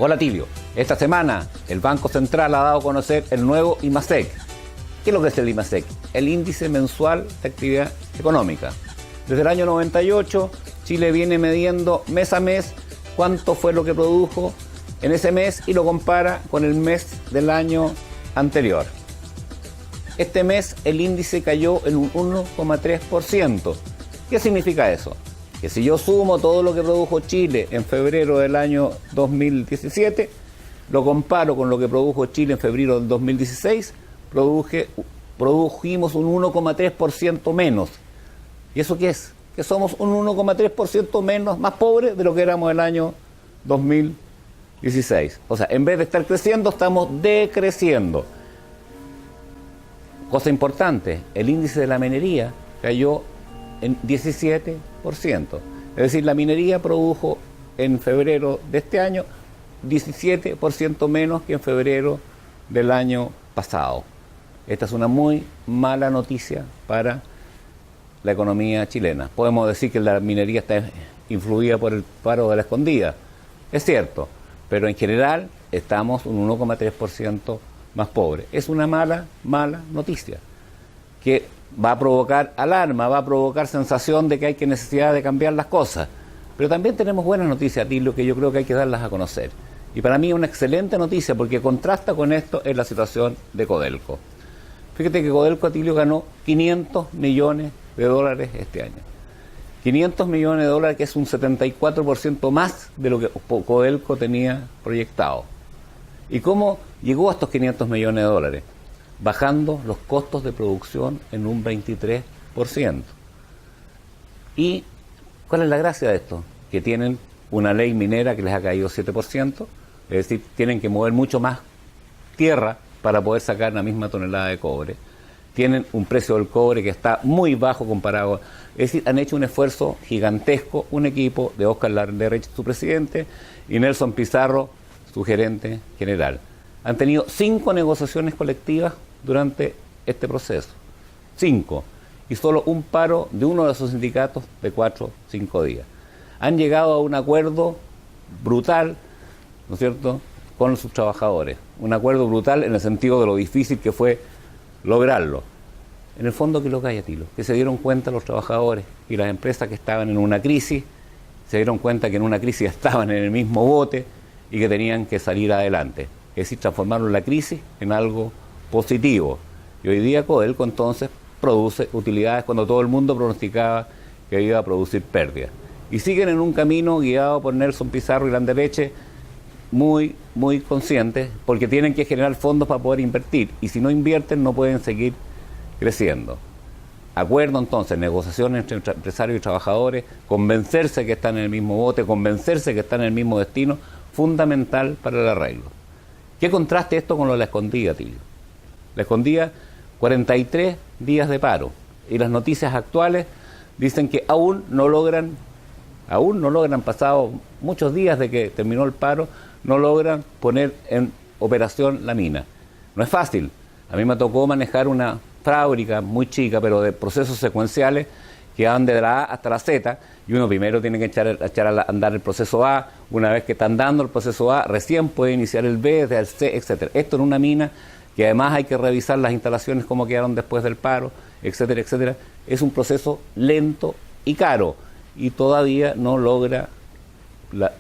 Hola Tilio, esta semana el Banco Central ha dado a conocer el nuevo IMASEC. ¿Qué es lo que es el IMASEC? El Índice Mensual de Actividad Económica. Desde el año 98, Chile viene midiendo mes a mes cuánto fue lo que produjo en ese mes y lo compara con el mes del año anterior. Este mes el índice cayó en un 1,3%. ¿Qué significa eso? Que si yo sumo todo lo que produjo Chile en febrero del año 2017, lo comparo con lo que produjo Chile en febrero del 2016, produjimos un 1,3% menos. ¿Y eso qué es? Que somos un 1,3% menos, más pobres de lo que éramos el año 2016. O sea, en vez de estar creciendo, estamos decreciendo. Cosa importante, el índice de la minería cayó en 17%. Es decir, la minería produjo en febrero de este año 17% menos que en febrero del año pasado. Esta es una muy mala noticia para la economía chilena. Podemos decir que la minería está influida por el paro de la Escondida. Es cierto, pero en general estamos un 1,3% más pobres. Es una mala noticia que va a provocar alarma, va a provocar sensación de que hay necesidad de cambiar las cosas. Pero también tenemos buenas noticias, Tilio, que yo creo que hay que darlas a conocer. Y para mí una excelente noticia, porque contrasta con esto en la situación de Codelco. Fíjate que Codelco, Tilio, ganó 500 millones de dólares este año. 500 millones de dólares, que es un 74% más de lo que Codelco tenía proyectado. ¿Y cómo llegó a estos 500 millones de dólares? Bajando los costos de producción en un 23%. ¿Y cuál es la gracia de esto? Que tienen una ley minera que les ha caído 7%, es decir, tienen que mover mucho más tierra para poder sacar la misma tonelada de cobre. Tienen un precio del cobre que está muy bajo comparado. Es decir, han hecho un esfuerzo gigantesco, un equipo de Óscar Larrañaga, su presidente, y Nelson Pizarro, su gerente general. Han tenido 5 negociaciones colectivas durante este proceso. 5. Y solo un paro de uno de sus sindicatos de 4 o 5 días. Han llegado a un acuerdo brutal, ¿no es cierto?, con sus trabajadores. Un acuerdo brutal en el sentido de lo difícil que fue lograrlo. En el fondo, ¿qué es lo que hay, Tilo? Que se dieron cuenta los trabajadores y las empresas que estaban en una crisis, se dieron cuenta que en una crisis estaban en el mismo bote y que tenían que salir adelante. Es decir, transformaron la crisis en algo positivo. Y hoy día Codelco entonces produce utilidades cuando todo el mundo pronosticaba que iba a producir pérdidas. Y siguen en un camino guiado por Nelson Pizarro y Landereche muy conscientes, porque tienen que generar fondos para poder invertir. Y si no invierten, no pueden seguir creciendo. Acuerdo entonces, negociaciones entre empresarios y trabajadores, convencerse que están en el mismo bote, convencerse que están en el mismo destino, fundamental para el arreglo. ¿Qué contraste esto con lo de la Escondida, Tilio? La Escondida, 43 días de paro. Y las noticias actuales dicen que aún no logran, pasado muchos días de que terminó el paro, no logran poner en operación la mina. No es fácil. A mí me tocó manejar una fábrica muy chica, pero de procesos secuenciales que van de la A hasta la Z, y uno primero tiene que echar a andar el proceso A. Una vez que están dando el proceso A, recién puede iniciar el B, desde el C, etc. Esto en una mina, que además hay que revisar las instalaciones, cómo quedaron después del paro, etcétera, etcétera. Es un proceso lento y caro, y todavía no logra la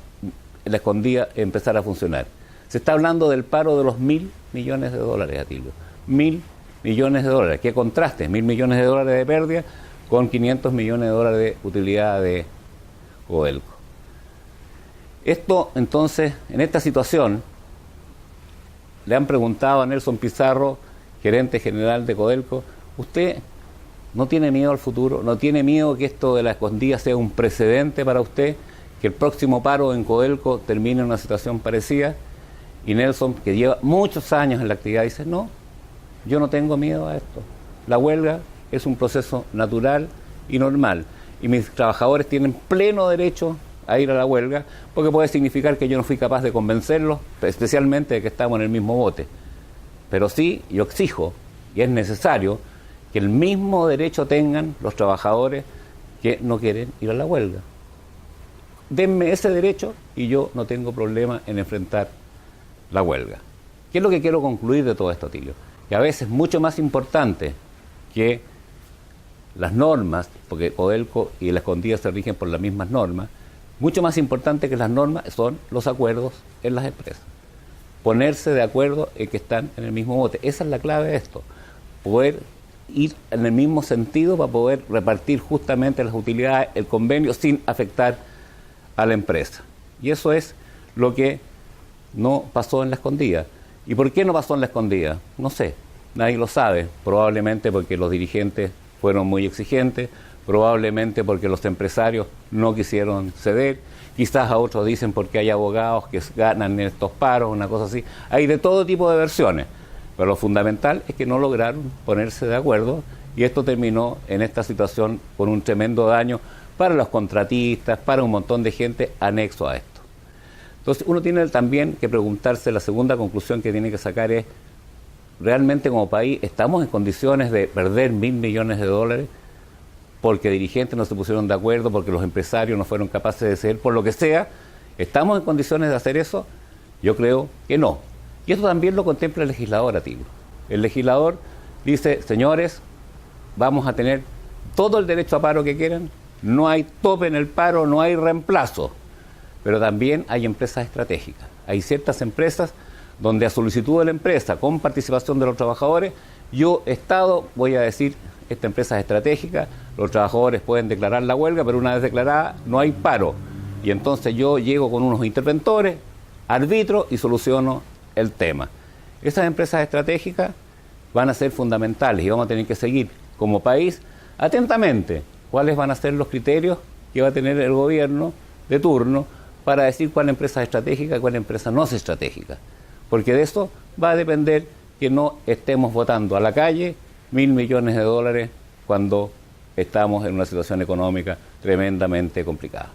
Escondida empezar a funcionar. Se está hablando del paro de los 1.000 millones de dólares, Atilio. 1.000 millones de dólares. ¿Qué contraste? 1.000 millones de dólares de pérdida con 500 millones de dólares de utilidad de Codelco. Esto, entonces, en esta situación, le han preguntado a Nelson Pizarro, gerente general de Codelco, ¿usted no tiene miedo al futuro? ¿No tiene miedo que esto de la Escondida sea un precedente para usted? ¿Que el próximo paro en Codelco termine en una situación parecida? Y Nelson, que lleva muchos años en la actividad, dice, no, yo no tengo miedo a esto. La huelga es un proceso natural y normal. Y mis trabajadores tienen pleno derecho a ir a la huelga, porque puede significar que yo no fui capaz de convencerlos, especialmente de que estamos en el mismo bote. Pero sí, yo exijo, y es necesario, que el mismo derecho tengan los trabajadores que no quieren ir a la huelga. denme ese derecho y yo no tengo problema en enfrentar la huelga. ¿Qué es lo que quiero concluir de todo esto, Tilio? Que a veces es mucho más importante que las normas, porque Codelco y La Escondida se rigen por las mismas normas, mucho más importante que las normas son los acuerdos en las empresas. Ponerse de acuerdo en que están en el mismo bote. Esa es la clave de esto. Poder ir en el mismo sentido para poder repartir justamente las utilidades, el convenio, sin afectar a la empresa. Y eso es lo que no pasó en La Escondida. ¿Y por qué no pasó en La Escondida? No sé, nadie lo sabe. Probablemente porque los dirigentes fueron muy exigentes, probablemente porque los empresarios no quisieron ceder, quizás a otros dicen porque hay abogados que ganan en estos paros, una cosa así. Hay de todo tipo de versiones, pero lo fundamental es que no lograron ponerse de acuerdo y esto terminó en esta situación con un tremendo daño para los contratistas, para un montón de gente anexo a esto. Entonces uno tiene también que preguntarse, la segunda conclusión que tiene que sacar es, ¿realmente como país estamos en condiciones de perder $1.000 millones porque dirigentes no se pusieron de acuerdo, porque los empresarios no fueron capaces de ceder, por lo que sea? ¿Estamos en condiciones de hacer eso? Yo creo que no. Y esto también lo contempla el legislador, Atilio. El legislador dice, señores, vamos a tener todo el derecho a paro que quieran, no hay tope en el paro, no hay reemplazo, pero también hay empresas estratégicas. Hay ciertas empresas donde a solicitud de la empresa, con participación de los trabajadores, yo, Estado, voy a decir, esta empresa es estratégica, los trabajadores pueden declarar la huelga, pero una vez declarada no hay paro. Y entonces yo llego con unos interventores, arbitro y soluciono el tema. Esas empresas estratégicas van a ser fundamentales y vamos a tener que seguir como país atentamente cuáles van a ser los criterios que va a tener el gobierno de turno para decir cuál empresa es estratégica y cuál empresa no es estratégica. Porque de eso va a depender que no estemos votando a la calle $1.000 millones cuando estamos en una situación económica tremendamente complicada.